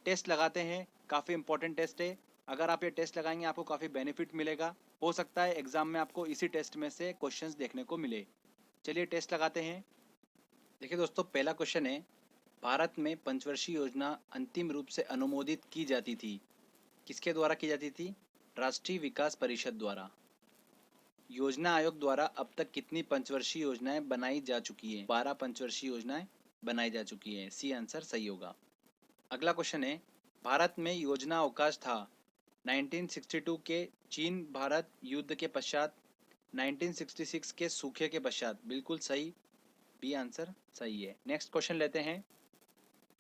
Test लगाते हैं, काफ़ी इंपॉर्टेंट टेस्ट है। अगर आप ये टेस्ट लगाएंगे आपको काफ़ी बेनिफिट मिलेगा। हो सकता है एग्जाम में आपको इसी टेस्ट में से क्वेश्चंस देखने को मिले। चलिए टेस्ट लगाते हैं। देखिए दोस्तों, पहला क्वेश्चन है, भारत में पंचवर्षीय योजना अंतिम रूप से अनुमोदित की जाती थी, किसके द्वारा की जाती थी? राष्ट्रीय विकास परिषद द्वारा। योजना आयोग द्वारा अब तक कितनी पंचवर्षीय योजनाएं बनाई जा चुकी हैं? 12 पंचवर्षीय योजनाएं बनाई जा चुकी हैं। सी आंसर सही होगा। अगला क्वेश्चन है, भारत में योजना अवकाश था 1962 के चीन भारत युद्ध के पश्चात, 1966 के सूखे के पश्चात। बिल्कुल सही, बी आंसर सही है। नेक्स्ट क्वेश्चन लेते हैं,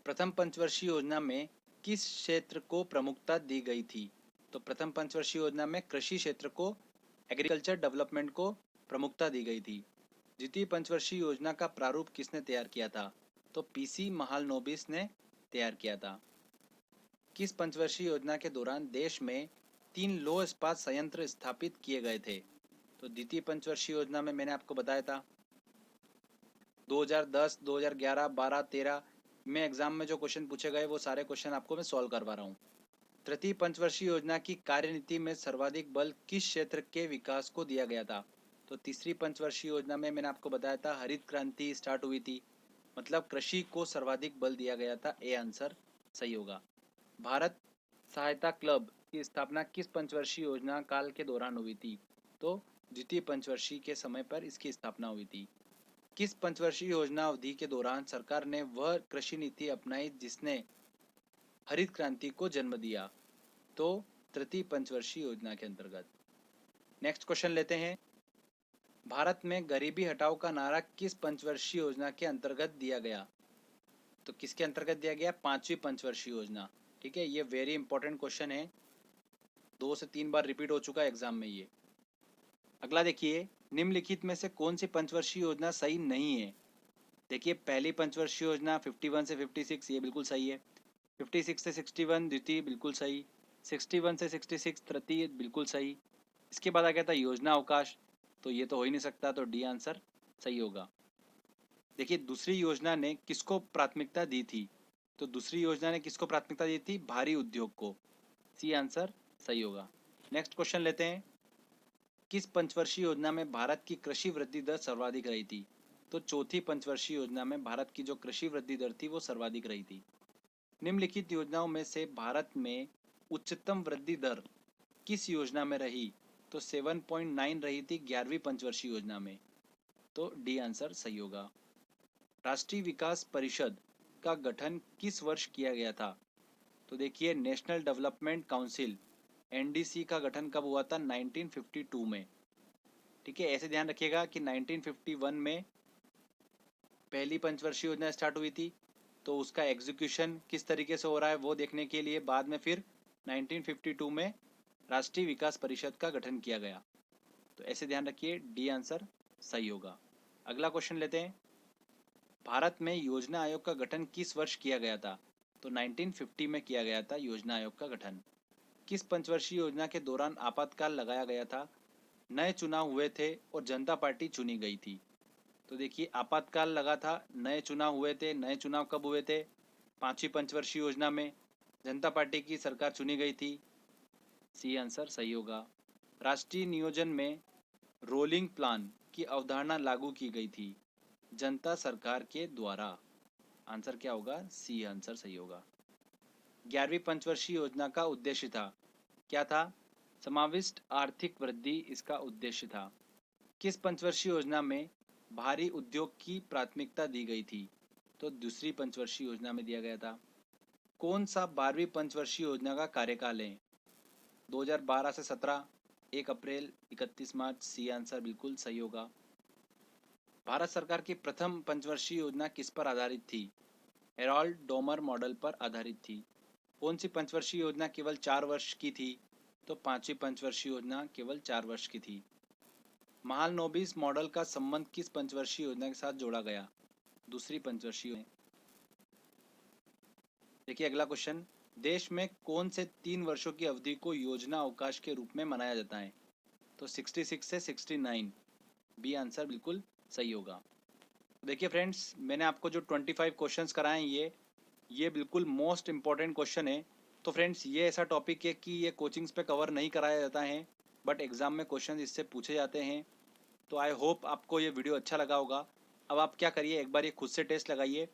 प्रथम पंचवर्षीय योजना में किस क्षेत्र को प्रमुखता दी गई थी? तो प्रथम पंचवर्षीय योजना में कृषि क्षेत्र को, एग्रीकल्चर डेवलपमेंट को प्रमुखता दी गई थी। द्वितीय पंचवर्षीय योजना का प्रारूप किसने तैयार किया था? तो पीसी महालनोबिस ने तैयार किया था। किस पंचवर्षीय योजना के दौरान देश में 3 लौह इस्पात संयंत्र स्थापित किए गए थे? तो द्वितीय पंचवर्षीय योजना में मैंने आपको बताया था 2010, 2011, 12, 13 में एग्जाम में जो क्वेश्चन पूछे गए वो सारे क्वेश्चन आपको मैं सॉल्व करवा रहा हूँ। तृतीय पंचवर्षीय योजना की कार्यनीति में सर्वाधिक बल किस क्षेत्र के विकास को दिया गया था? तो तीसरी पंचवर्षीय योजना में मैंने आपको बताया था हरित क्रांति स्टार्ट हुई थी, मतलब कृषि को सर्वाधिक बल दिया गया था। ए आंसर सही होगा। भारत सहायता क्लब की स्थापना किस पंचवर्षीय योजना काल के दौरान हुई थी? तो द्वितीय पंचवर्षीय के समय पर इसकी स्थापना हुई थी। किस पंचवर्षीय योजना अवधि के दौरान सरकार ने वह कृषि नीति अपनाई जिसने हरित क्रांति को जन्म दिया? तो तृतीय पंचवर्षीय योजना के अंतर्गत। नेक्स्ट क्वेश्चन लेते हैं, भारत में गरीबी हटाओ का नारा किस पंचवर्षीय योजना के अंतर्गत दिया गया? तो किसके अंतर्गत दिया गया? 5वीं पंचवर्षीय योजना। ठीक है, ये वेरी इंपॉर्टेंट क्वेश्चन है, 2 से 3 बार रिपीट हो चुका है एग्जाम में ये। अगला देखिए, निम्नलिखित में से कौन सी पंचवर्षीय योजना सही नहीं है? देखिए, पहली पंचवर्षीय योजना 51 से 56 ये बिल्कुल सही है, 56 से 61 द्वितीय बिल्कुल सही, 61 से 66 तृतीय बिल्कुल सही। इसके बाद आ गया था योजना अवकाश, तो ये तो हो ही नहीं सकता, तो डी आंसर सही होगा। देखिए, दूसरी योजना ने किसको प्राथमिकता दी थी? तो दूसरी योजना ने किसको प्राथमिकता दी थी? भारी उद्योग को। सी आंसर सही होगा। नेक्स्ट क्वेश्चन लेते हैं, किस पंचवर्षीय योजना में भारत की कृषि वृद्धि दर सर्वाधिक रही थी? तो चौथी पंचवर्षीय योजना में भारत की जो कृषि वृद्धि दर थी वो सर्वाधिक रही थी। निम्नलिखित योजनाओं में से भारत में उच्चतम वृद्धि दर किस योजना में रही? तो 7.9 रही थी 11वीं पंचवर्षीय योजना में, तो डी आंसर सही होगा। राष्ट्रीय विकास परिषद का गठन किस वर्ष किया गया था? तो देखिए, नेशनल डेवलपमेंट काउंसिल एनडीसी का गठन कब हुआ था? 1952 में। ठीक है, ऐसे ध्यान रखिएगा कि 1951 में पहली पंचवर्षीय योजना स्टार्ट हुई थी, तो उसका एग्जीक्यूशन किस तरीके से हो रहा है वो देखने के लिए बाद में फिर 1952 में राष्ट्रीय विकास परिषद का गठन किया गया। तो ऐसे ध्यान रखिए, डी आंसर सही होगा। अगला क्वेश्चन लेते हैं, भारत में योजना आयोग का गठन किस वर्ष किया गया था? तो 1950 में किया गया था योजना आयोग का गठन। किस पंचवर्षीय योजना के दौरान आपातकाल लगाया गया था? नए चुनाव हुए थे और जनता पार्टी चुनी गई थी। तो देखिए, आपातकाल लगा था, नए चुनाव हुए थे। नए चुनाव कब हुए थे? 5वीं पंचवर्षीय योजना में। जनता पार्टी की सरकार चुनी गई थी। सी आंसर सही होगा। राष्ट्रीय नियोजन में रोलिंग प्लान की अवधारणा लागू की गई थी जनता सरकार के द्वारा। आंसर क्या होगा? सी आंसर सही होगा। 11वीं पंचवर्षीय योजना का उद्देश्य था, क्या था? समाविष्ट आर्थिक वृद्धि इसका उद्देश्य था। किस पंचवर्षीय योजना में भारी उद्योग की प्राथमिकता दी गई थी? तो दूसरी पंचवर्षीय योजना में दिया गया था। कौन सा 12वीं पंचवर्षीय योजना का कार्यकाल है? 2012 से 17, 1 अप्रैल, 31 मार्च। सी आंसर बिल्कुल सही होगा। भारत सरकार की प्रथम पंचवर्षीय योजना किस पर आधारित थी? हेरोल्ड डोमर मॉडल पर आधारित थी। कौन सी पंचवर्षीय योजना केवल 4 वर्ष की थी? तो 5वीं पंचवर्षीय योजना केवल 4 वर्ष की थी। महालनोबिस मॉडल का संबंध किस पंचवर्षीय योजना के साथ जोड़ा गया? दूसरी पंचवर्षीय योजना। देखिए, अगला क्वेश्चन, देश में कौन से 3 वर्षों की अवधि को योजना अवकाश के रूप में मनाया जाता है? तो 66 से 69। बी आंसर बिल्कुल सही होगा। देखिए फ्रेंड्स, मैंने आपको जो 25 क्वेश्चंस कराए हैं ये ये बिल्कुल मोस्ट इम्पॉर्टेंट क्वेश्चन है। तो फ्रेंड्स, ये ऐसा टॉपिक है कि ये कोचिंग्स पे कवर नहीं कराया जाता है, बट एग्ज़ाम में क्वेश्चन इससे पूछे जाते हैं। तो आई होप आपको ये वीडियो अच्छा लगा होगा। अब आप क्या करिए, एक बार ये खुद से टेस्ट लगाइए